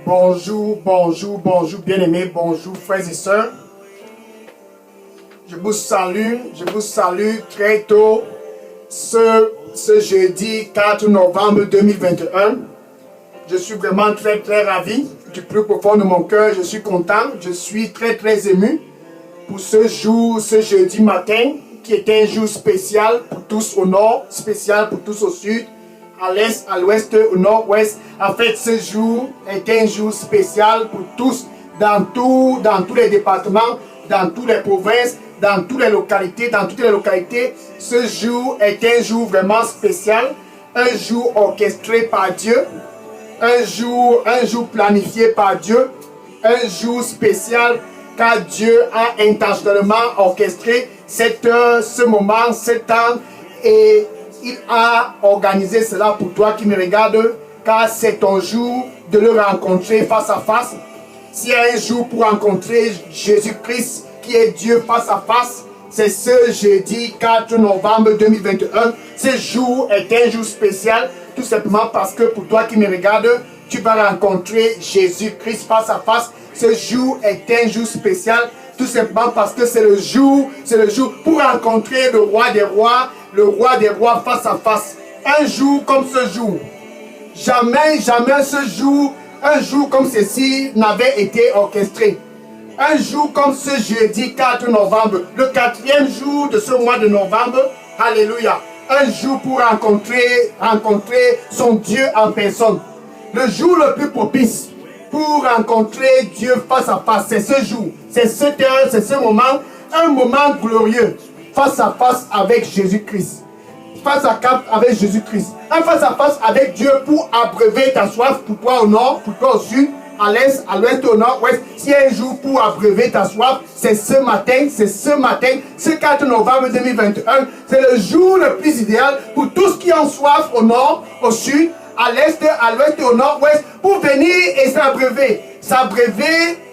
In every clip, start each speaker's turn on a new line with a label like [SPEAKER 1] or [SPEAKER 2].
[SPEAKER 1] Bonjour, bonjour, bonjour, bien-aimés, bonjour, frères et sœurs. Je vous salue très tôt ce jeudi 4 novembre 2021. Je suis vraiment très ravi. Du plus profond de mon cœur, je suis content, je suis très ému pour ce jour, ce jeudi matin, qui est un jour spécial pour tous au nord, spécial pour tous au sud, à l'est, à l'ouest, au nord-ouest. En fait, ce jour est un jour spécial pour tous, dans tous les départements, dans toutes les provinces, dans toutes les localités, Ce jour est un jour vraiment spécial, un jour orchestré par Dieu, un jour planifié par Dieu, un jour spécial car Dieu a intentionnellement orchestré cette heure, ce moment, ce temps, et il a organisé cela pour toi qui me regardes, car c'est ton jour de le rencontrer face à face. S'il y a un jour pour rencontrer Jésus-Christ, qui est Dieu face à face, c'est ce jeudi 4 novembre 2021. Ce jour est un jour spécial, tout simplement parce que pour toi qui me regardes, tu vas rencontrer Jésus-Christ face à face. Ce jour est un jour spécial, tout simplement parce que c'est le jour pour rencontrer le roi des rois face à face. Un jour comme ce jour, jamais un jour comme ceci n'avait été orchestré. Un jour comme ce jeudi 4 novembre, le 4e jour de ce mois de novembre, alléluia. Un jour pour rencontrer son Dieu en personne. Le jour le plus propice pour rencontrer Dieu face à face, c'est ce jour, c'est cette heure, c'est ce moment, un moment glorieux, face à face avec Jésus-Christ. Face à face avec Jésus-Christ. Un face à face avec Dieu pour abreuver ta soif, pour toi au nord, pour toi au sud, à l'est, à l'ouest, au nord-ouest. S'il y a un jour pour abreuver ta soif, c'est ce matin, ce 4 novembre 2021. C'est le jour le plus idéal pour tous qui ont soif au nord, au sud, à l'est, à l'ouest et au nord-ouest, pour venir et s'abreuver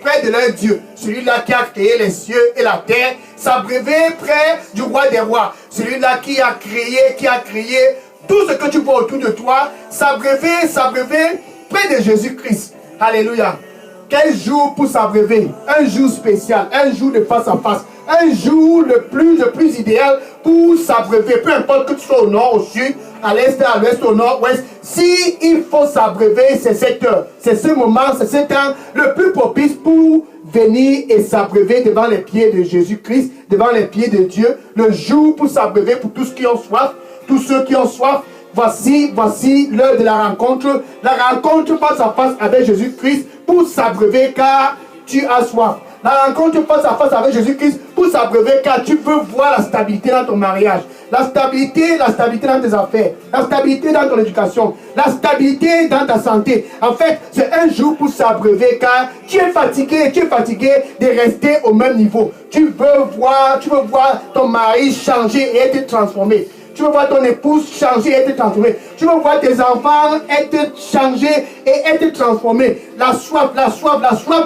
[SPEAKER 1] près de leur Dieu, celui-là qui a créé les cieux et la terre, s'abreuver près du roi des rois, celui-là qui a créé tout ce que tu vois autour de toi, s'abreuver près de Jésus-Christ. Alléluia. Quel jour pour s'abreuver, un jour spécial, un jour de face à face, un jour le plus idéal pour s'abreuver, peu importe que tu sois au nord, au sud, à l'est, à l'ouest, au nord-ouest. Si il faut s'abreuver, c'est cette heure, c'est ce moment, c'est ce temps le plus propice pour venir et s'abreuver devant les pieds de Jésus-Christ, devant les pieds de Dieu. Le jour pour s'abreuver pour tous qui ont soif, tous ceux qui ont soif. Voici l'heure de la rencontre face à face avec Jésus-Christ pour s'abreuver car tu as soif. La rencontre face à face avec Jésus-Christ pour s'abreuver car tu veux voir la stabilité dans ton mariage, la stabilité dans tes affaires, la stabilité dans ton éducation, la stabilité dans ta santé. En fait, c'est un jour pour s'abreuver car tu es fatigué de rester au même niveau. Tu veux voir ton mari changer et être transformé. Tu veux voir ton épouse changer et être transformée. Tu veux voir tes enfants être changés et être transformés. La soif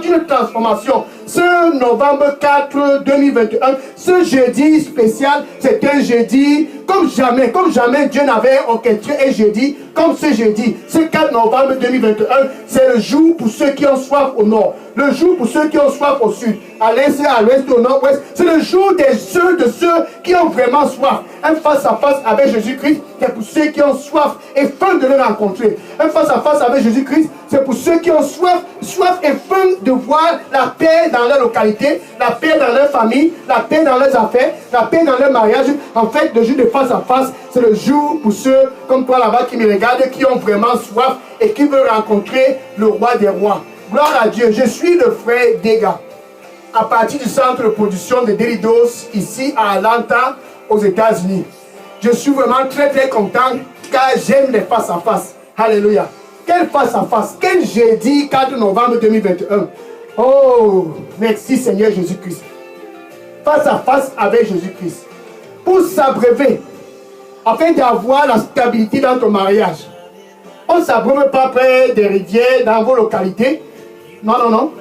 [SPEAKER 1] d'une transformation. Ce novembre 4 2021, ce jeudi spécial, c'est un jeudi comme jamais Dieu n'avait orchestré un jeudi comme ce jeudi. Ce 4 novembre 2021, c'est le jour pour ceux qui ont soif au nord. Le jour pour ceux qui ont soif au sud, à l'est, à l'ouest, au nord-ouest. C'est le jour de ceux qui ont vraiment soif. Un face à face avec Jésus-Christ, c'est pour ceux qui ont soif et faim de le rencontrer. Un face à face avec Jésus-Christ, c'est pour ceux qui ont soif et faim de voir la paix dans leur localité, la paix dans leur famille, la paix dans leurs affaires, la paix dans leur mariage. En fait, le jour de face à face, c'est le jour pour ceux comme toi là-bas qui me regardent, qui ont vraiment soif et qui veulent rencontrer le roi des rois. Gloire à Dieu. Je suis le frère Dega, à partir du centre de production de Delidos, ici à Atlanta, aux États-Unis. Je suis vraiment très content car j'aime les face à face. Alléluia. Quel face à face. Quel jeudi 4 novembre 2021. Oh, merci Seigneur Jésus-Christ. Face à face avec Jésus-Christ. Pour s'abreuver, afin d'avoir la stabilité dans ton mariage. On ne s'abreuve pas près des rivières dans vos localités. Non.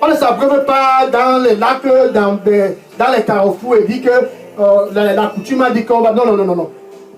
[SPEAKER 1] On ne s'abreuve pas dans les lacs, dans les carrefours et dit que la coutume a dit qu'on va... Non, non, non, non, non.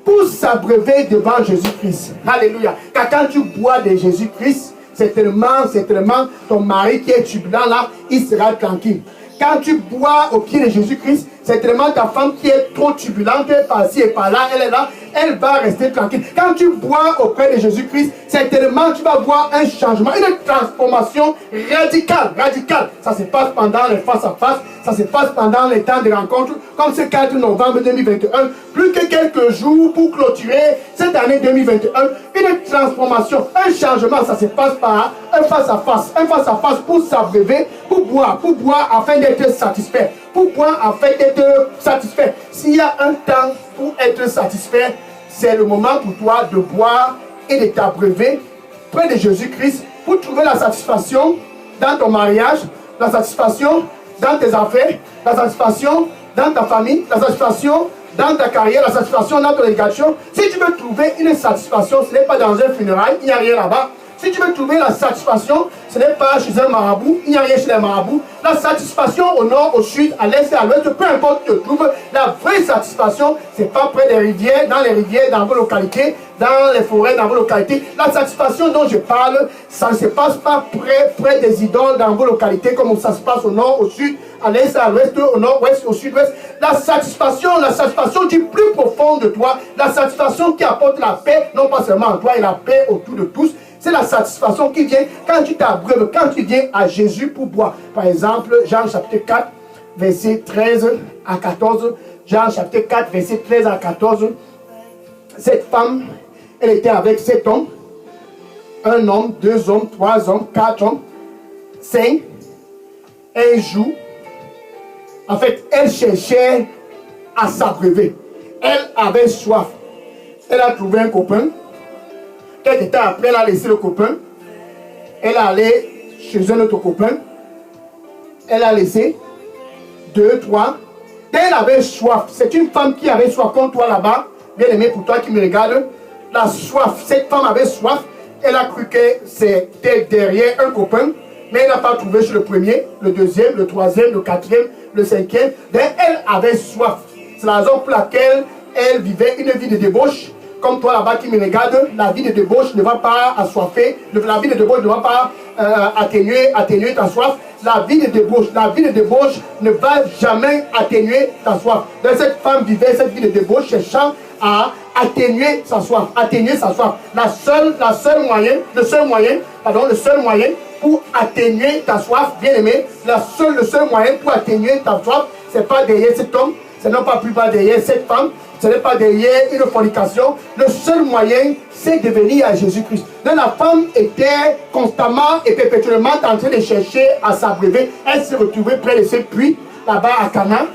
[SPEAKER 1] Pour s'abreuver devant Jésus-Christ. Alléluia. Car quand tu bois de Jésus-Christ, c'est tellement ton mari qui est turbulent là, il sera tranquille. Quand tu bois au pied de Jésus-Christ, c'est tellement ta femme qui est trop turbulente, elle est par-ci et par-là, elle est là, elle va rester tranquille. Quand tu bois auprès de Jésus-Christ, c'est tellement tu vas voir un changement, une transformation radicale. Ça se passe pendant les face-à-face, ça se passe pendant les temps de rencontre, comme ce 4 novembre 2021. Plus que quelques jours pour clôturer cette année 2021, une transformation, un changement, ça se passe par un face-à-face pour s'abreuver, pour boire afin d'être satisfait. Pour boire afin d'être satisfait. S'il y a un temps pour être satisfait, c'est le moment pour toi de boire et de t'abreuver près de Jésus-Christ pour trouver la satisfaction dans ton mariage, la satisfaction dans tes affaires, la satisfaction dans ta famille, la satisfaction dans ta carrière, la satisfaction dans ton éducation. Si tu veux trouver une satisfaction, ce n'est pas dans un funérail, il n'y a rien là-bas. Si tu veux trouver la satisfaction, ce n'est pas chez un marabout, il n'y a rien chez les marabouts. La satisfaction au nord, au sud, à l'est et à l'ouest, peu importe où tu te trouves, la vraie satisfaction, ce n'est pas près des rivières, dans vos localités, dans les forêts, dans vos localités. La satisfaction dont je parle, ça ne se passe pas près des idoles dans vos localités, comme ça se passe au nord, au sud, à l'est, à l'ouest, au nord-ouest, au sud-ouest. La satisfaction du plus profond de toi, la satisfaction qui apporte la paix, non pas seulement en toi, et la paix autour de tous. C'est la satisfaction qui vient quand tu t'abreuves, quand tu viens à Jésus pour boire. Par exemple, Jean chapitre 4, verset 13 à 14. Jean chapitre 4, verset 13 à 14. Cette femme, elle était avec 7 hommes. 1 homme, 2 hommes, 3 hommes, 4 hommes, 5. Un jour, en fait, elle cherchait à s'abreuver. Elle avait soif. Elle a trouvé un copain. Quelques temps après, elle a laissé le copain. Elle est allée chez un autre copain. Elle a laissé 2, 3. Elle avait soif. C'est une femme qui avait soif comme toi là-bas. Bien aimé pour toi qui me regarde. La soif. Cette femme avait soif. Elle a cru que c'était derrière un copain. Mais elle n'a pas trouvé chez le premier, le deuxième, le troisième, le quatrième, le cinquième. Elle avait soif. C'est la raison pour laquelle elle vivait une vie de débauche. Comme toi là-bas qui me regarde, la vie de débauche ne va pas assoiffer, la vie de débauche ne va pas atténuer ta soif. La vie de débauche ne va jamais atténuer ta soif. Donc cette femme vivait cette vie de débauche cherchant à atténuer sa soif, Le seul moyen pour atténuer ta soif, bien aimé, le seul moyen pour atténuer ta soif, c'est pas derrière cet homme, ce n'est pas plus bas derrière cette femme, ce n'est pas derrière une fornication. Le seul moyen, c'est de venir à Jésus-Christ. Donc la femme était constamment et perpétuellement en train de chercher à s'abreuver. Elle s'est retrouvée près de ce puits, là-bas à Cana,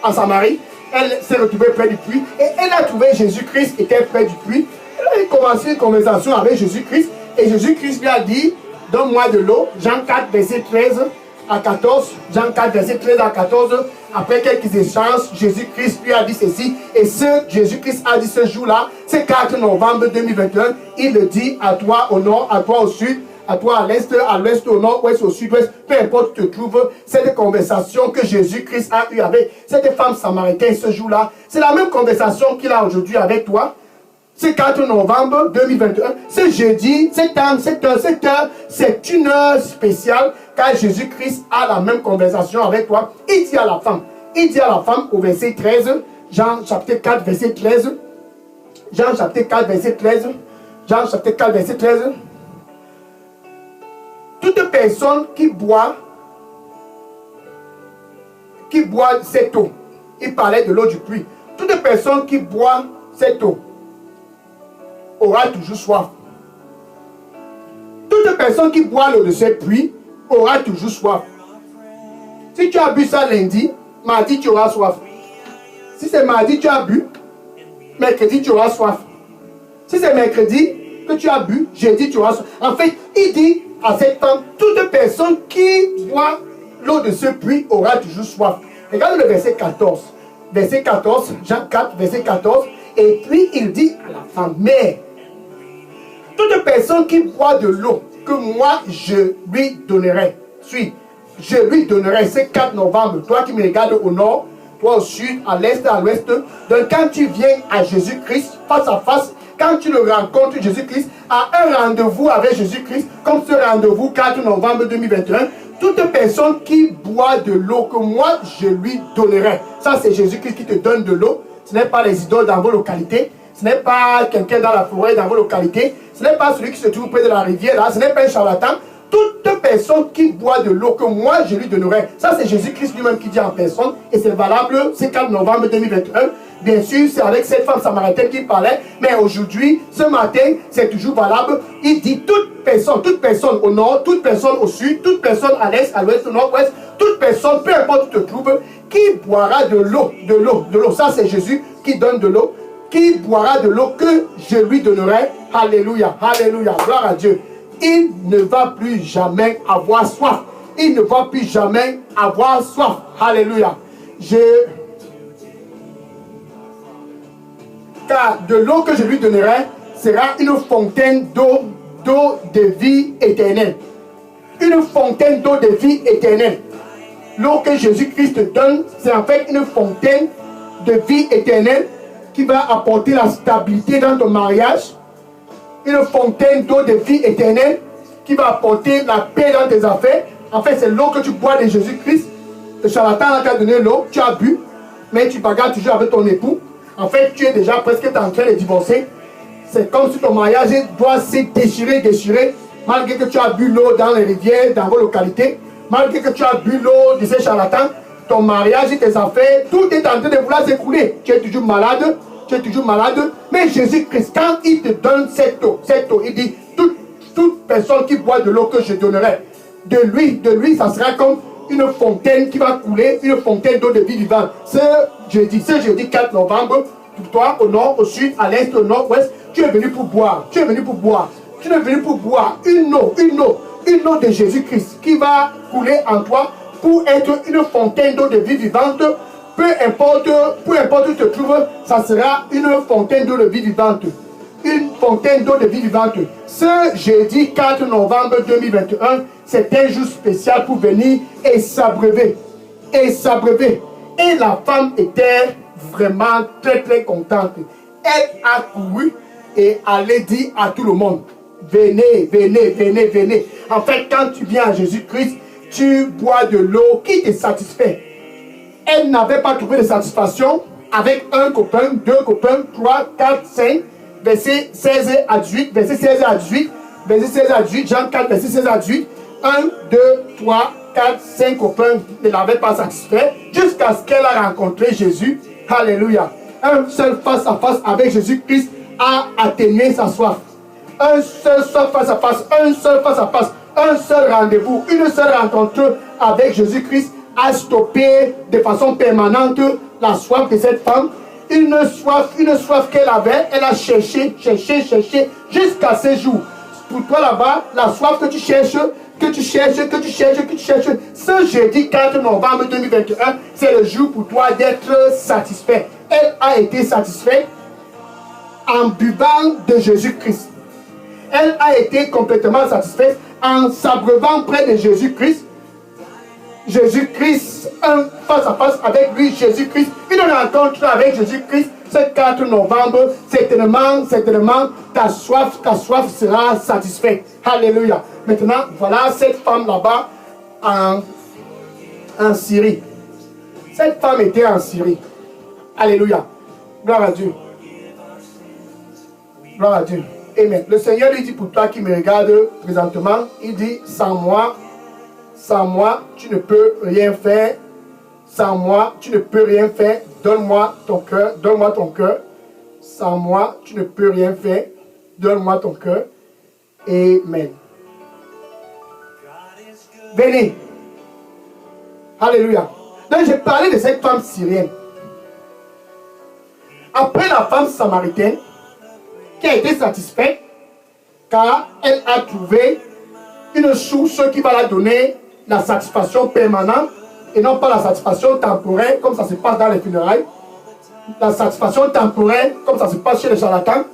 [SPEAKER 1] en Samarie. Elle s'est retrouvée près du puits et elle a trouvé Jésus-Christ était près du puits. Elle a commencé une conversation avec Jésus-Christ et Jésus-Christ lui a dit, donne-moi de l'eau. Jean 4, verset 13 à 14. Jean 4, verset 13 à 14. Après quelques échanges, Jésus-Christ lui a dit ceci. Et Jésus-Christ a dit ce jour-là, c'est 4 novembre 2021, il le dit à toi au nord, à toi au sud, à toi à l'est, à l'ouest, au nord, ouest, au sud-ouest, peu importe où tu te trouves, cette conversation que Jésus-Christ a eue avec cette femme samaritaine ce jour-là, c'est la même conversation qu'il a aujourd'hui avec toi. C'est 4 novembre 2021, c'est jeudi, cette heure, c'est une heure spéciale car Jésus-Christ a la même conversation avec toi. Il dit à la femme au verset 13, Jean chapitre 4 verset 13, Jean chapitre 4 verset 13, Jean chapitre 4 verset 13, toute personne qui boit cette eau, il parlait de l'eau du puits, toute personne qui boit cette eau aura toujours soif. Toute personne qui boit l'eau de ce puits aura toujours soif. Si tu as bu ça lundi, mardi tu auras soif. Si c'est mardi tu as bu, mercredi tu auras soif. Si c'est mercredi que tu as bu, jeudi tu auras soif. En fait, il dit à cette femme, toute personne qui boit l'eau de ce puits aura toujours soif. Regarde le verset 14. Verset 14, Jean 4, verset 14. Et puis il dit à la femme, mais toute personne qui boit de l'eau que moi je lui donnerai, je lui donnerai, c'est 4 novembre, toi qui me regardes au nord, toi au sud, à l'est, à l'ouest. Donc quand tu viens à Jésus-Christ, face à face, quand tu le rencontres, Jésus-Christ, à un rendez-vous avec Jésus-Christ, comme ce rendez-vous 4 novembre 2021, toute personne qui boit de l'eau que moi je lui donnerai. Ça, c'est Jésus-Christ qui te donne de l'eau. Ce n'est pas les idoles dans vos localités. Ce n'est pas quelqu'un dans la forêt dans vos localités. Ce n'est pas celui qui se trouve près de la rivière là. Ce n'est pas un charlatan. Toute personne qui boit de l'eau que moi je lui donnerai. Ça, c'est Jésus-Christ lui-même qui dit en personne. Et c'est valable, c'est 4 novembre 2021. Bien sûr, c'est avec cette femme samaritaine qui parlait. Mais aujourd'hui, ce matin, c'est toujours valable. Il dit toute personne au nord, toute personne au sud, toute personne à l'est, à l'ouest, au nord-ouest, toute personne, peu importe où tu te trouves, qui boira de l'eau, de l'eau, de l'eau. Ça, c'est Jésus qui donne de l'eau. Qui boira de l'eau que je lui donnerai. Alléluia, alléluia, gloire à Dieu. Il ne va plus jamais avoir soif. Il ne va plus jamais avoir soif. Alléluia. Car de l'eau que je lui donnerai sera une fontaine d'eau de vie éternelle. Une fontaine d'eau de vie éternelle. L'eau que Jésus-Christ te donne, c'est en fait une fontaine de vie éternelle qui va apporter la stabilité dans ton mariage. Une fontaine d'eau de vie éternelle qui va apporter la paix dans tes affaires. En fait, c'est l'eau que tu bois de Jésus-Christ. Le charlatan t'a donné l'eau, tu as bu, mais tu bagarres toujours avec ton époux. En fait, tu es déjà presque en train de divorcer. C'est comme si ton mariage doit se déchirer, malgré que tu as bu l'eau dans les rivières, dans vos localités, malgré que tu as bu l'eau de ces charlatans, ton mariage et tes affaires, tout est en train de vouloir s'écouler. Tu es toujours malade, mais Jésus-Christ, quand il te donne cette eau, il dit, toute personne qui boit de l'eau que je donnerai, de lui, ça sera comme une fontaine qui va couler, une fontaine d'eau de vie vivante. Ce jeudi 4 novembre, pour toi, au nord, au sud, à l'est, au nord-ouest, tu es venu pour boire. Tu es venu pour boire une eau de Jésus-Christ qui va couler en toi pour être une fontaine d'eau de vie vivante. Peu importe où tu te trouves, ça sera une fontaine d'eau de vie vivante. Une fontaine d'eau de vie vivante. Ce jeudi 4 novembre 2021, c'est un jour spécial pour venir et s'abreuver. Et la femme était vraiment très très contente. Elle a couru et allait dire à tout le monde, venez. En fait, quand tu viens à Jésus-Christ, tu bois de l'eau qui te satisfait. Elle n'avait pas trouvé de satisfaction avec un copain, deux copains, 3, 4, 5, verset 16 à 18, verset 16 à 18, Jean 4, verset 16 à 18, 1, 2, 3, 4, 5 copains ne l'avaient pas satisfait jusqu'à ce qu'elle a rencontré Jésus. Alléluia. Un seul face à face avec Jésus-Christ a atténué sa soif. Un seul face à face, un seul rendez-vous, une seule rencontre avec Jésus-Christ a stoppé de façon permanente la soif de cette femme. Une soif qu'elle avait, elle a cherché jusqu'à ce jour. Pour toi là-bas, la soif que tu cherches, ce jeudi 4 novembre 2021, c'est le jour pour toi d'être satisfait. Elle a été satisfaite en buvant de Jésus-Christ. Elle a été complètement satisfaite en s'abreuvant près de Jésus-Christ. Jésus-Christ, un face à face avec lui, Jésus-Christ, une rencontre avec Jésus-Christ, ce 4 novembre, certainement, ta soif sera satisfaite. Alléluia. Maintenant, voilà cette femme là-bas en Syrie. Cette femme était en Syrie. Alléluia. Gloire à Dieu. Gloire à Dieu. Amen. Le Seigneur lui dit pour toi qui me regarde présentement, il dit, sans moi, tu ne peux rien faire. Sans moi, tu ne peux rien faire. Donne-moi ton cœur. Sans moi, tu ne peux rien faire. Donne-moi ton cœur. Amen. Venez. Alléluia. Donc, j'ai parlé de cette femme syrienne. Après la femme samaritaine, qui a été satisfaite, car elle a trouvé une source qui va la donner la satisfaction permanente et non pas la satisfaction temporaire comme ça se passe dans les funérailles. La satisfaction temporaire comme ça se passe chez les charlatans.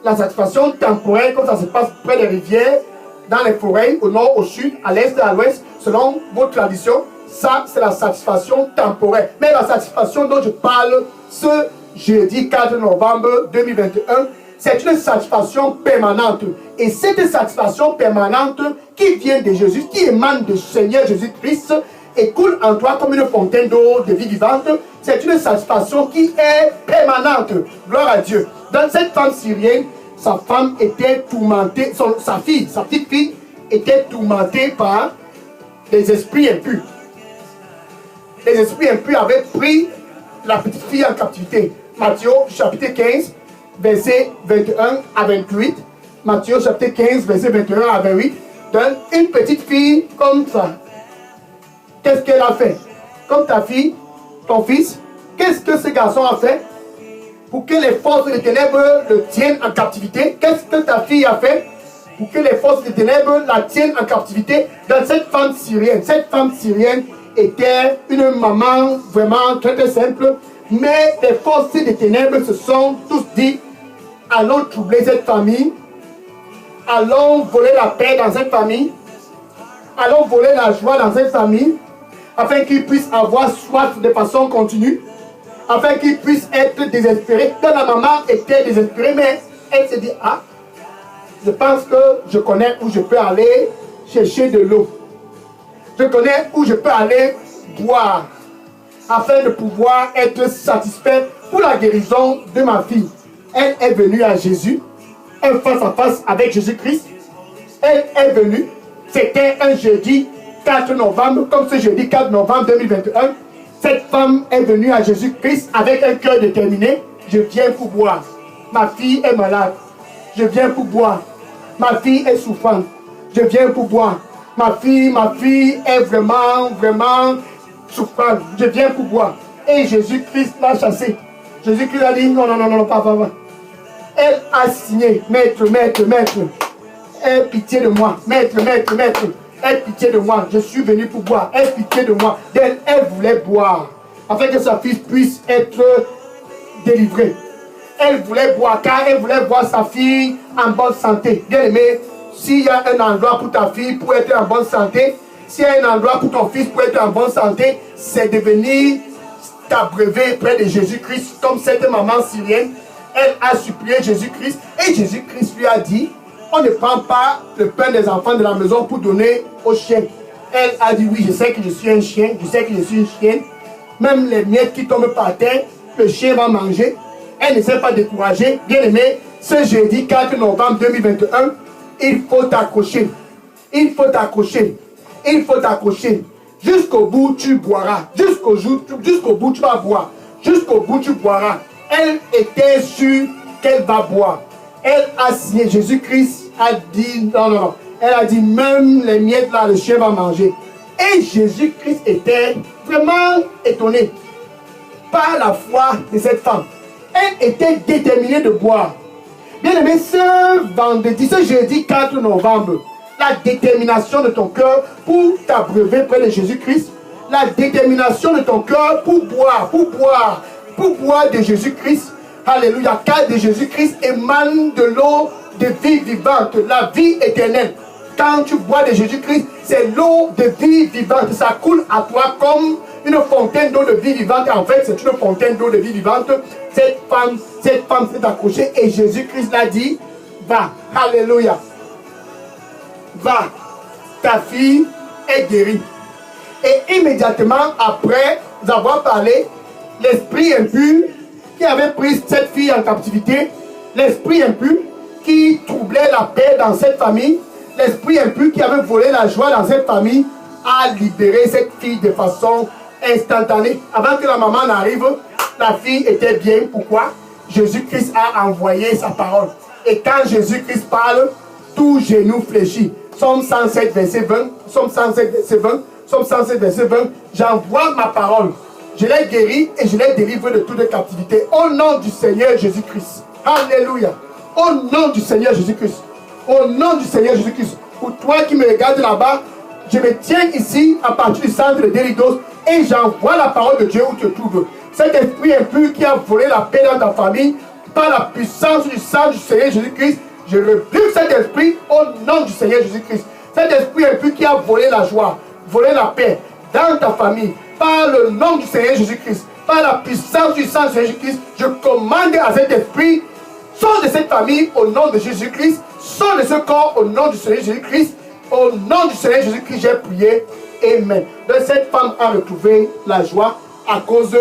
[SPEAKER 1] La satisfaction temporaire comme ça se passe près des rivières, dans les forêts, au nord, au sud, à l'est et à l'ouest, selon vos traditions. Ça, c'est la satisfaction temporaire. Mais la satisfaction dont je parle ce jeudi 4 novembre 2021, c'est une satisfaction permanente. Et cette satisfaction permanente qui vient de Jésus, qui émane du Seigneur Jésus-Christ et coule en toi comme une fontaine d'eau de vie vivante, c'est une satisfaction qui est permanente. Gloire à Dieu. Dans cette femme syrienne, sa femme était tourmentée, sa petite fille était tourmentée par les esprits impurs. Les esprits impurs avaient pris la petite fille en captivité. Matthieu chapitre 15, verset 21 à 28. Matthieu chapitre 15, verset 21 à 28. Donc, une petite fille comme ça, qu'est-ce qu'elle a fait? Comme ta fille, ton fils, qu'est-ce que ce garçon a fait pour que les forces des ténèbres le tiennent en captivité? Qu'est-ce que ta fille a fait pour que les forces des ténèbres la tiennent en captivité? Dans cette femme syrienne, était une maman vraiment très très simple, mais les forces des ténèbres se sont tous dit, allons troubler cette famille, allons voler la paix dans cette famille, allons voler la joie dans cette famille, afin qu'ils puissent avoir soif de façon continue, afin qu'ils puissent être désespérés. Donc la maman était désespérée, mais elle se dit, ah, je pense que je connais où je peux aller chercher de l'eau. Je connais où je peux aller boire, afin de pouvoir être satisfait pour la guérison de ma fille. Elle est venue à Jésus, un face à face avec Jésus-Christ. Elle est venue, c'était un jeudi 4 novembre, comme ce jeudi 4 novembre 2021. Cette femme est venue à Jésus-Christ avec un cœur déterminé. Je viens pour boire. Ma fille est malade. Je viens pour boire. Ma fille est souffrante. Je viens pour boire. Ma fille est vraiment souffrante. Je viens pour boire. Et Jésus-Christ l'a chassée. Jésus-Christ a dit, non, pas. Elle a signé, maître. Aie pitié de moi. Maître. Aie pitié de moi. Je suis venu pour boire. Aie pitié de moi. Elle voulait boire. Afin que sa fille puisse être délivrée. Elle voulait boire car elle voulait voir sa fille en bonne santé. Bien aimé, s'il y a un endroit pour ta fille pour être en bonne santé, s'il y a un endroit pour ton fils pour être en bonne santé, c'est de venir t'abreuver près de Jésus-Christ, comme cette maman syrienne. Elle a supplié Jésus-Christ et Jésus-Christ lui a dit, on ne prend pas le pain des enfants de la maison pour donner aux chiens. Elle a dit, oui, je sais que je suis un chien, je sais que je suis une chienne. Même les miettes qui tombent par terre, le chien va manger. Elle ne s'est pas découragée. Bien aimé, ce jeudi 4 novembre 2021, il faut t'accrocher. Il faut t'accrocher. Il faut t'accrocher. Jusqu'au bout, tu boiras. Jusqu'au bout, tu vas boire. Jusqu'au bout, tu boiras. Elle était sûre qu'elle va boire. Elle a signé. Jésus-Christ a dit, non. Elle a dit, même les miettes là, le chien va manger. Et Jésus-Christ était vraiment étonné par la foi de cette femme. Elle était déterminée de boire. Bien aimé, ce jeudi 4 novembre, la détermination de ton cœur pour t'abreuver près de Jésus-Christ, la détermination de ton cœur pour boire de Jésus-Christ, alléluia, car de Jésus-Christ émane de l'eau de vie vivante, la vie éternelle. Quand tu bois de Jésus-Christ, c'est l'eau de vie vivante, ça coule à toi comme une fontaine d'eau de vie vivante. En fait, c'est une fontaine d'eau de vie vivante. Cette femme s'est accrochée et Jésus-Christ l'a dit, va, alléluia, va, ta fille est guérie. Et immédiatement après avoir parlé, l'esprit impur qui avait pris cette fille en captivité, l'esprit impur qui troublait la paix dans cette famille, l'esprit impur qui avait volé la joie dans cette famille, a libéré cette fille de façon instantanée. Avant que la maman n'arrive, la fille était bien. Pourquoi? Jésus-Christ a envoyé sa parole. Et quand Jésus-Christ parle, tout genou fléchit. Somme 107, verset 20. Somme 107, verset 20. Somme 107, verset 20. J'envoie ma parole. Je l'ai guéri et je l'ai délivré de toute captivité. Au nom du Seigneur Jésus-Christ. Alléluia. Au nom du Seigneur Jésus-Christ. Au nom du Seigneur Jésus-Christ. Pour toi qui me regardes là-bas, je me tiens ici à partir du centre de Déridos et j'envoie la parole de Dieu où tu te trouves. Cet esprit impur qui a volé la paix dans ta famille, par la puissance du sang du Seigneur Jésus-Christ, je rebuke cet esprit au nom du Seigneur Jésus-Christ. Cet esprit impur qui a volé la joie, volé la paix, dans ta famille, par le nom du Seigneur Jésus-Christ, par la puissance du sang de Jésus-Christ, je commande à cet esprit, sors de cette famille au nom de Jésus-Christ, sors de ce corps au nom du Seigneur Jésus-Christ, au nom du Seigneur Jésus-Christ, j'ai prié. Amen. Donc cette femme a retrouvé la joie à cause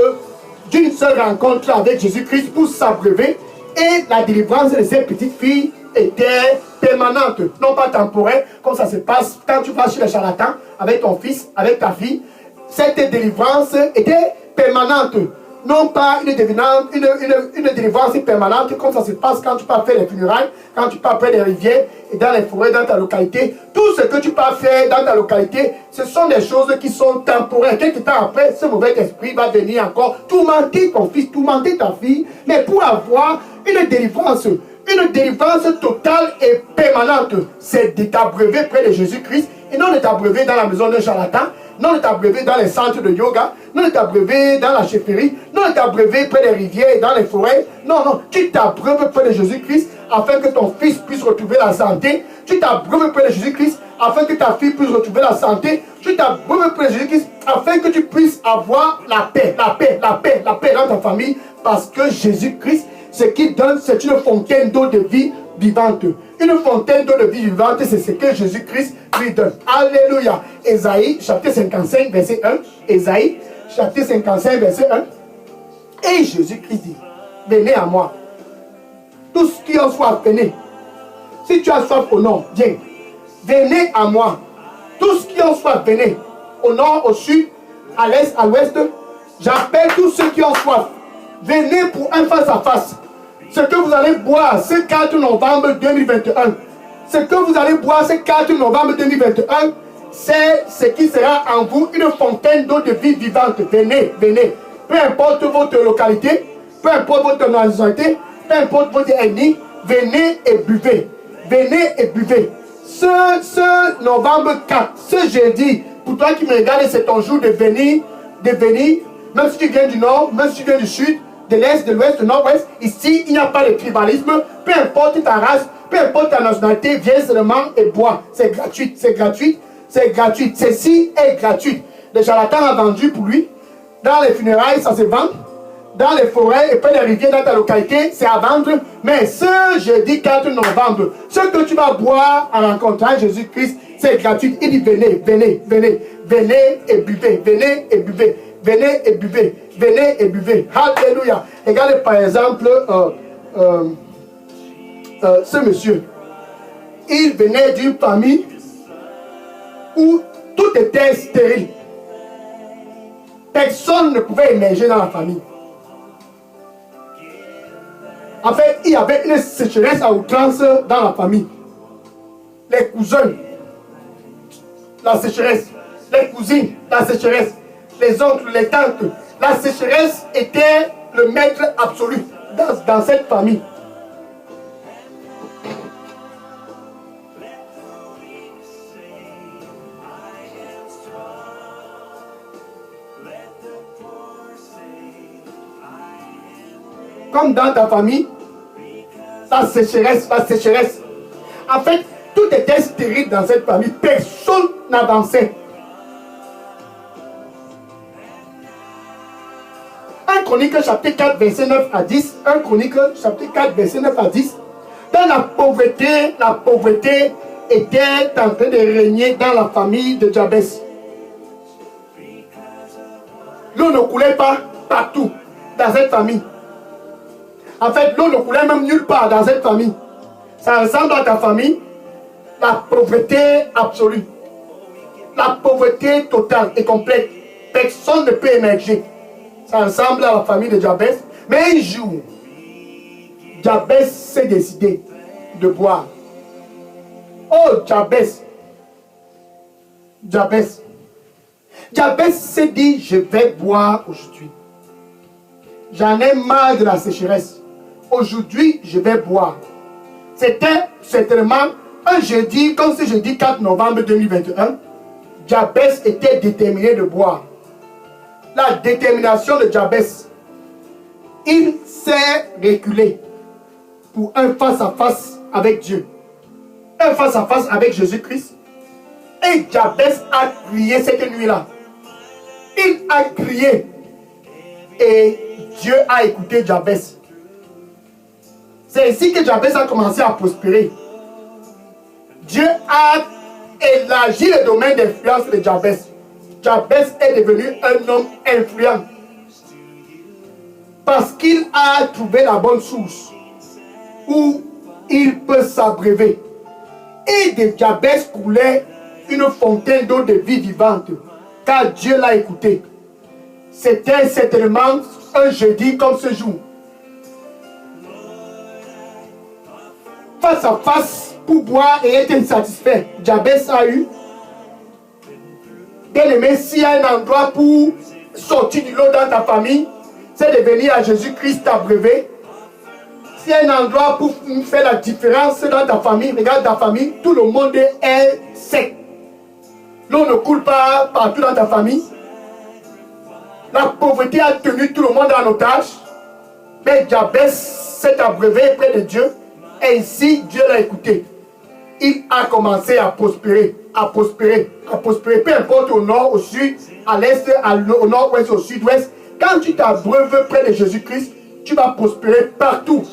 [SPEAKER 1] d'une seule rencontre avec Jésus-Christ pour s'abreuver, et la délivrance de ces petites filles était permanente, non pas temporaire, comme ça se passe quand tu vas chez les charlatans avec ton fils, avec ta fille. Cette délivrance était permanente, non pas une délivrance permanente, comme ça se passe quand tu pars faire les funérailles, quand tu pars près des rivières et dans les forêts dans ta localité. Tout ce que tu pars faire dans ta localité, ce sont des choses qui sont temporaires. Quelque temps après, ce mauvais esprit va venir encore tourmenter ton fils, tourmenter ta fille, mais pour avoir une délivrance totale et permanente, c'est de t'abreuver près de Jésus-Christ et non de t'abreuver dans la maison d'un charlatan, non de t'abreuver dans les centres de yoga, non de t'abreuver dans la chefferie, non de t'abreuver près des rivières et dans les forêts. Non, non, tu t'abreuves près de Jésus-Christ afin que ton fils puisse retrouver la santé. Tu t'abreuves près de Jésus-Christ afin que ta fille puisse retrouver la santé. Tu t'abreuves près de Jésus-Christ afin que tu puisses avoir la paix dans ta famille, parce que Jésus-Christ, ce qu'il donne, c'est une fontaine d'eau de vie vivante. Une fontaine d'eau de vie vivante, c'est ce que Jésus-Christ lui donne. Alléluia. Ésaïe, chapitre 55, verset 1. Ésaïe, chapitre 55, verset 1. Et Jésus-Christ dit, venez à moi. Tous qui ont soif, venez. Si tu as soif au nord, viens. Venez à moi. Tous qui ont soif, venez. Au nord, au sud, à l'est, à l'ouest. J'appelle tous ceux qui ont soif. Venez pour un face-à-face. Ce que vous allez boire ce 4 novembre 2021, ce que vous allez boire ce 4 novembre 2021, c'est ce qui sera en vous une fontaine d'eau de vie vivante. Venez, venez. Peu importe votre localité, peu importe votre nationalité, peu importe votre ethnie, venez et buvez. Venez et buvez. Ce novembre 4, ce jeudi, pour toi qui me regardes, c'est ton jour de venir, même si tu viens du nord, même si tu viens du sud, de l'est, de l'ouest, de nord-ouest. Ici, il n'y a pas de tribalisme. Peu importe ta race, peu importe ta nationalité, viens seulement et bois. C'est gratuit, c'est gratuit, c'est gratuit. Ceci est gratuit. Le charlatan a vendu pour lui. Dans les funérailles, ça se vend. Dans les forêts et près des rivières dans ta localité, c'est à vendre. Mais ce jeudi 4 novembre, ce que tu vas boire en rencontrant Jésus-Christ, c'est gratuit. Il dit venez, venez, venez, venez et buvez, venez et buvez. Venez et buvez, venez et buvez. Alléluia. Regardez par exemple ce monsieur. Il venait d'une famille où tout était stérile. Personne ne pouvait émerger dans la famille. En fait, il y avait une sécheresse à outrance dans la famille. Les cousins, la sécheresse. Les cousines, la sécheresse. Les oncles, les tantes. La sécheresse était le maître absolu dans cette famille. Comme dans ta famille, la sécheresse. En fait, tout était stérile dans cette famille. Personne n'avançait. 1 Chronique chapitre 4 verset 9 à 10. 1 Chronique chapitre 4 verset 9 à 10. Dans la pauvreté était en train de régner dans la famille de Jabès. L'eau ne coulait pas partout dans cette famille. En fait, l'eau ne coulait même nulle part dans cette famille. Ça ressemble à ta famille. La pauvreté absolue. La pauvreté totale et complète. Personne ne peut émerger. Ça ressemble à la famille de Jabès. Mais un jour, Jabès s'est décidé de boire. Oh, Jabès. Jabès s'est dit, je vais boire aujourd'hui. J'en ai marre de la sécheresse. Aujourd'hui, je vais boire. C'était certainement un jeudi, comme ce jeudi 4 novembre 2021. Jabès était déterminé de boire. La détermination de Jabès. Il s'est reculé pour un face-à-face avec Dieu. Un face-à-face avec Jésus-Christ. Et Jabès a crié cette nuit-là. Il a crié et Dieu a écouté Jabez. C'est ainsi que Jabez a commencé à prospérer. Dieu a élargi le domaine d'influence de Jabez. Jabez est devenu un homme influent parce qu'il a trouvé la bonne source où il peut s'abreuver. Et de Jabez coulait une fontaine d'eau de vie vivante, car Dieu l'a écouté. C'était certainement un jeudi comme ce jour. Face à face, pour boire et être insatisfait, Jabez a eu. Bien-aimé, s'il y a un endroit pour sortir du lot dans ta famille, c'est de venir à Jésus-Christ t'abreuver. S'il y a un endroit pour faire la différence dans ta famille, regarde ta famille, tout le monde est sec. L'eau ne coule pas partout dans ta famille. La pauvreté a tenu tout le monde en otage. Mais Jabez s'est abreuvé près de Dieu. Et ici, Dieu l'a écouté. Il a commencé à prospérer, à prospérer, à prospérer. Peu importe au nord, au sud, à l'est, au nord-ouest, au sud-ouest. Quand tu t'abreuves près de Jésus-Christ, tu vas prospérer partout.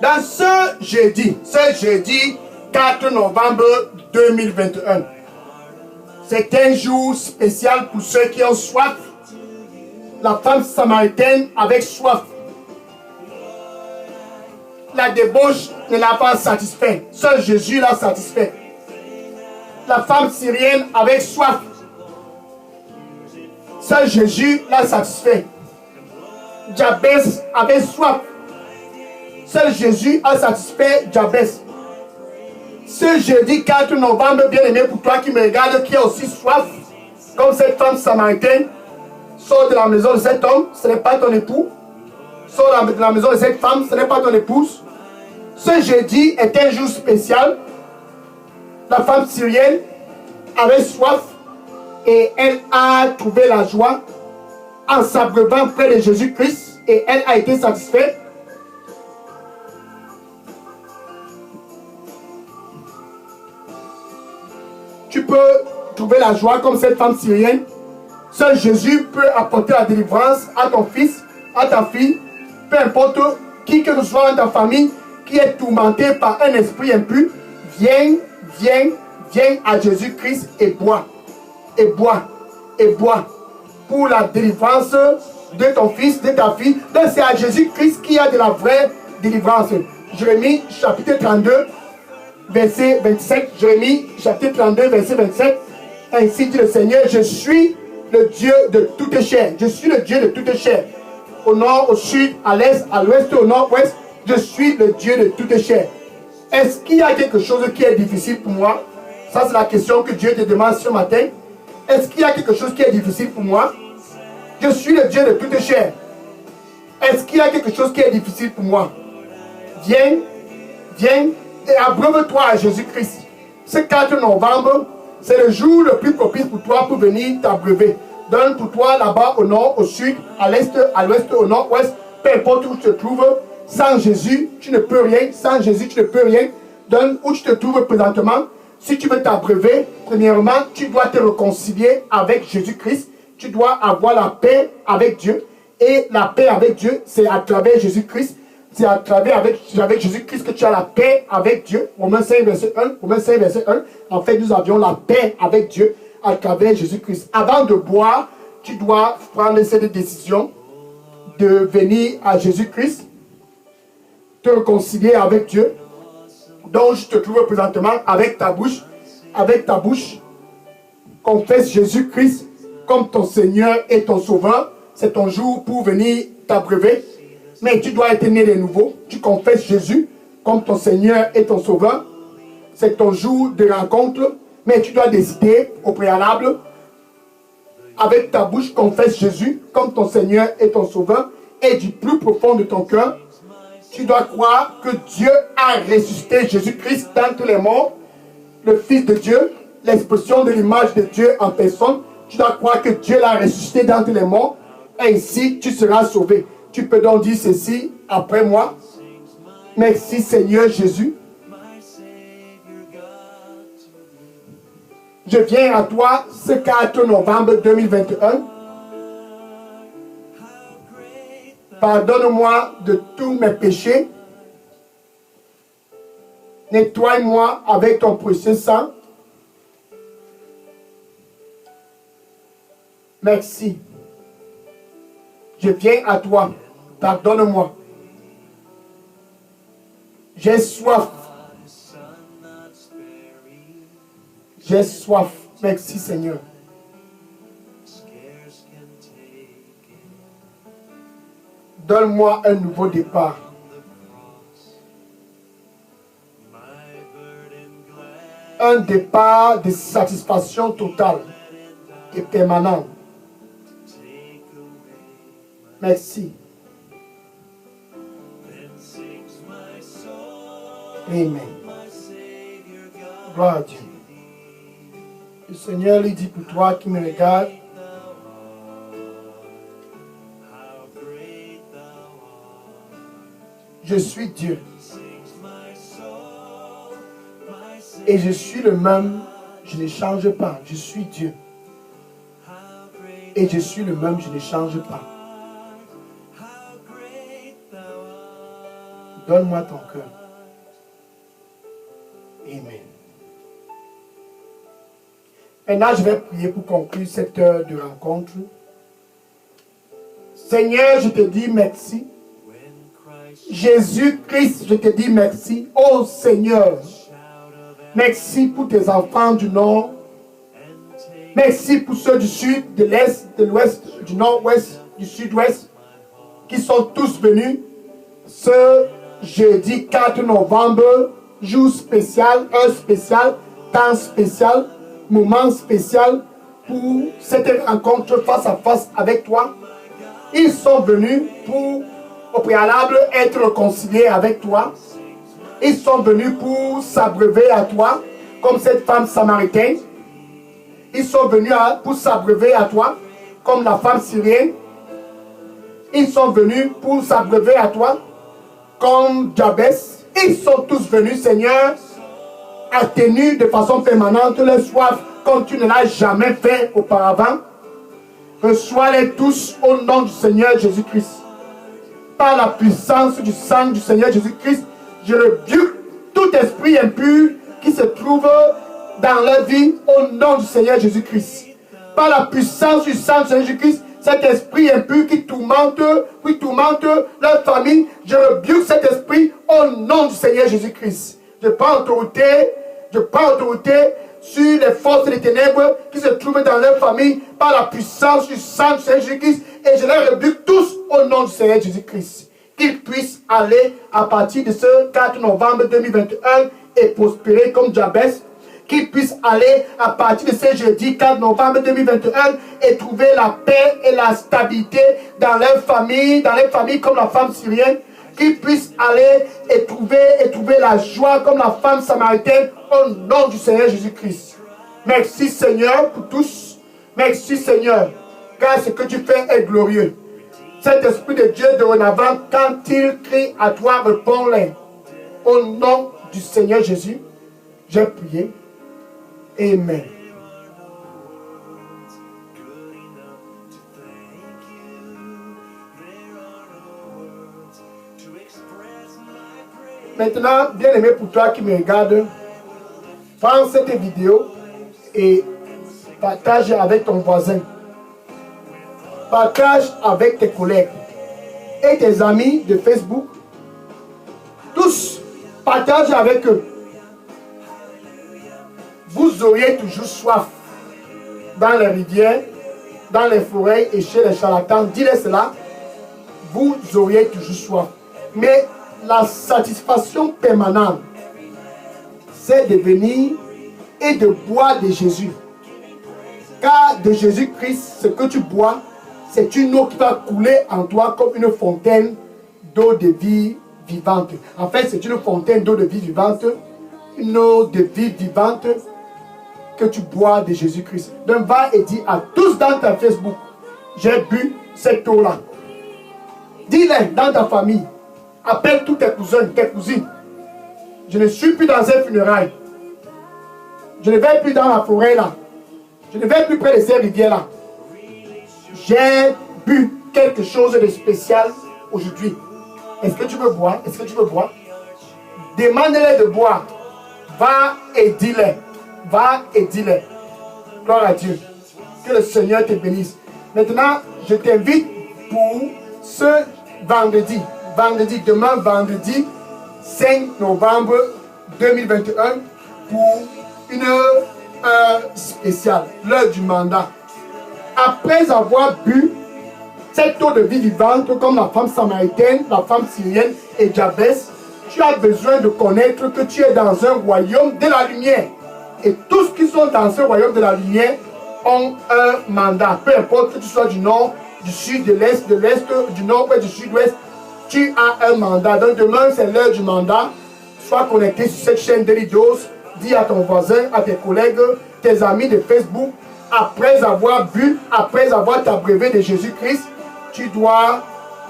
[SPEAKER 1] Dans ce jeudi 4 novembre 2021, c'est un jour spécial pour ceux qui ont soif. La femme samaritaine avec soif. La débauche ne l'a pas satisfait. Seul Jésus l'a satisfait. La femme syrienne avec soif. Seul Jésus l'a satisfait. Jabez avait soif. Seul Jésus a satisfait Jabez. Ce jeudi 4 novembre, bien-aimé, pour toi qui me regarde, qui a aussi soif, comme cette femme samaritaine, sors de la maison de cet homme, ce n'est pas ton époux. Sors de la maison de cette femme, ce n'est pas ton épouse. Ce jeudi est un jour spécial. La femme syrienne avait soif et elle a trouvé la joie en s'abreuvant près de Jésus-Christ et elle a été satisfaite. Tu peux trouver la joie comme cette femme syrienne. Seul Jésus peut apporter la délivrance à ton fils, à ta fille, peu importe qui que ce soit dans ta famille qui est tourmenté par un esprit impur. Viens à Jésus-Christ et bois, et bois, et bois pour la délivrance de ton fils, de ta fille. Donc c'est à Jésus-Christ qui a de la vraie délivrance. Jérémie chapitre 32, verset 27. Jérémie chapitre 32, verset 27. Ainsi dit le Seigneur, je suis le Dieu de toute chair. Je suis le Dieu de toute chair. Au nord, au sud, à l'est, à l'ouest, au nord-ouest, je suis le Dieu de toute chair. Est-ce qu'il y a quelque chose qui est difficile pour moi? Ça, c'est la question que Dieu te demande ce matin. Est-ce qu'il y a quelque chose qui est difficile pour moi? Je suis le Dieu de toute chair. Est-ce qu'il y a quelque chose qui est difficile pour moi? Viens et abreuve-toi à Jésus-Christ. Ce 4 novembre, c'est le jour le plus propice pour toi pour venir t'abreuver. Donne pour toi là-bas au nord, au sud, à l'est, à l'ouest, au nord-ouest, peu importe où tu te trouves. Sans Jésus, tu ne peux rien. Sans Jésus, tu ne peux rien. Donne où tu te trouves présentement. Si tu veux t'abreuver, premièrement, tu dois te réconcilier avec Jésus-Christ. Tu dois avoir la paix avec Dieu. Et la paix avec Dieu, c'est à travers Jésus-Christ. C'est à travers avec Jésus-Christ que tu as la paix avec Dieu. Romains 5, verset 1. Romains 5, verset 1. En fait, nous avions la paix avec Dieu à travers Jésus-Christ. Avant de boire, tu dois prendre cette décision de venir à Jésus-Christ, te réconcilier avec Dieu. Donc, je te trouve présentement avec ta bouche, confesse Jésus-Christ comme ton Seigneur et ton Sauveur. C'est ton jour pour venir t'abreuver. Mais tu dois être né de nouveau. Tu confesses Jésus comme ton Seigneur et ton Sauveur. C'est ton jour de rencontre. Mais tu dois décider au préalable. Avec ta bouche, confesse Jésus comme ton Seigneur et ton Sauveur. Et du plus profond de ton cœur, tu dois croire que Dieu a ressuscité Jésus-Christ d'entre les morts, le Fils de Dieu, l'expression de l'image de Dieu en personne. Tu dois croire que Dieu l'a ressuscité d'entre les morts. Et ainsi, tu seras sauvé. Tu peux donc dire ceci après moi. Merci Seigneur Jésus Je viens à toi ce 4 novembre 2021. Pardonne-moi de tous mes péchés. Nettoie-moi avec ton précieux sang. Merci. Je viens à toi. Pardonne-moi. J'ai soif. J'ai soif. Merci Seigneur. Donne-moi un nouveau départ. Un départ de satisfaction totale et permanente. Merci. Amen. Gloire à Dieu. Le Seigneur lui dit pour toi qui me regarde, je suis Dieu. Et je suis le même, je ne change pas. Je suis Dieu. Et je suis le même, je ne change pas. Donne-moi ton cœur. Amen. Maintenant, je vais prier pour conclure cette heure de rencontre. Seigneur, je te dis merci. Jésus-Christ, je te dis merci. Oh Seigneur, merci pour tes enfants du Nord. Merci pour ceux du Sud, de l'Est, de l'Ouest, du Nord-Ouest, du Sud-Ouest, qui sont tous venus ce jeudi 4 novembre, jour spécial, heure spéciale, temps spécial, moment spécial pour cette rencontre face à face avec toi. Ils sont venus pour, au préalable, être réconciliés avec toi. Ils sont venus pour s'abreuver à toi, comme cette femme samaritaine. Ils sont venus pour s'abreuver à toi, comme la femme syrienne. Ils sont venus pour s'abreuver à toi, comme Jabès. Ils sont tous venus, Seigneur, atténuer de façon permanente leur soif, comme tu ne l'as jamais fait auparavant. Reçois-les tous au nom du Seigneur Jésus-Christ. Par la puissance du sang du Seigneur Jésus-Christ, je rebuke tout esprit impur qui se trouve dans leur vie au nom du Seigneur Jésus-Christ. Par la puissance du sang du Seigneur Jésus-Christ, cet esprit impur qui tourmente leur famille, je rebuke cet esprit au nom du Seigneur Jésus-Christ. Je prends autorité sur les forces des ténèbres qui se trouvent dans leur famille par la puissance du sang du Seigneur Jésus-Christ, et je les rebuke tous au nom du Seigneur Jésus-Christ. Qu'ils puissent aller à partir de ce 4 novembre 2021 et prospérer comme Jabès. Qu'ils puissent aller à partir de ce jeudi 4 novembre 2021 et trouver la paix et la stabilité dans leur famille, comme la femme syrienne. Qu'ils puissent aller et trouver la joie comme la femme samaritaine au nom du Seigneur Jésus-Christ. Merci Seigneur pour tous. Merci Seigneur, car ce que tu fais est glorieux. Cet esprit de Dieu dorénavant, quand il crie à toi, réponds-les. Au nom du Seigneur Jésus, j'ai prié. Amen. Maintenant, bien aimé pour toi qui me regarde, prends cette vidéo et partage avec ton voisin. Partage avec tes collègues et tes amis de Facebook. Tous, partage avec eux. Vous auriez toujours soif dans les rivières, dans les forêts et chez les charlatans. Dis-les cela. Vous auriez toujours soif. Mais la satisfaction permanente, c'est de venir et de boire de Jésus. Car de Jésus-Christ, ce que tu bois, c'est une eau qui va couler en toi comme une fontaine d'eau de vie vivante. En fait, c'est une fontaine d'eau de vie vivante, une eau de vie vivante que tu bois de Jésus-Christ. Donc va et dis à tous dans ta Facebook, j'ai bu cette eau-là. Dis-les dans ta famille. Appelle tous tes cousins, tes cousines. Je ne suis plus dans un funérail. Je ne vais plus dans la forêt là. Je ne vais plus près de ces rivières-là. J'ai bu quelque chose de spécial aujourd'hui. Est-ce que tu veux boire? Est-ce que tu veux boire? Demande-les de boire. Va et dis-les. Va et dis-les. Gloire à Dieu. Que le Seigneur te bénisse. Maintenant, je t'invite pour ce vendredi. Demain, vendredi 5 novembre 2021, pour une heure spéciale, l'heure du mandat. Après avoir bu cette eau de vie vivante, comme la femme samaritaine, la femme syrienne et Jabès, tu as besoin de connaître que tu es dans un royaume de la lumière. Et tous qui sont dans ce royaume de la lumière ont un mandat. Peu importe que tu sois du nord, du sud, de l'est, du nord ou du sud-ouest, tu as un mandat. Donc demain, c'est l'heure du mandat. Sois connecté sur cette chaîne Delidos. Dis à ton voisin, à tes collègues, tes amis de Facebook, après avoir bu, après avoir t'abreuvé de Jésus-Christ, tu dois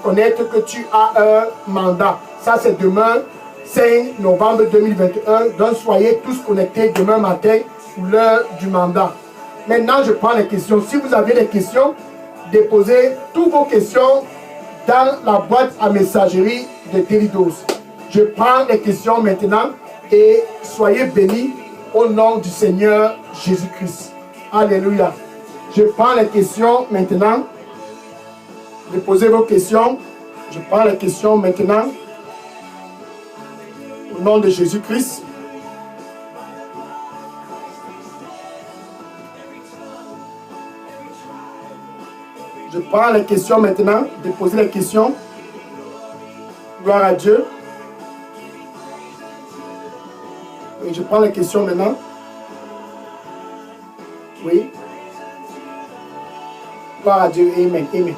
[SPEAKER 1] connaître que tu as un mandat. Ça, c'est demain, 5 novembre 2021. Donc, soyez tous connectés demain matin pour l'heure du mandat. Maintenant, je prends les questions. Si vous avez des questions, déposez toutes vos questions dans la boîte à messagerie de Delidos. Je prends les questions maintenant et soyez bénis au nom du Seigneur Jésus-Christ. Alléluia. Je prends les questions maintenant. Déposez vos questions. Je prends les questions maintenant. Au nom de Jésus-Christ. Je prends les questions maintenant. Déposez les questions. Gloire à Dieu. Et je prends les questions maintenant. Oui. Gloire à Dieu. Amen. Amen.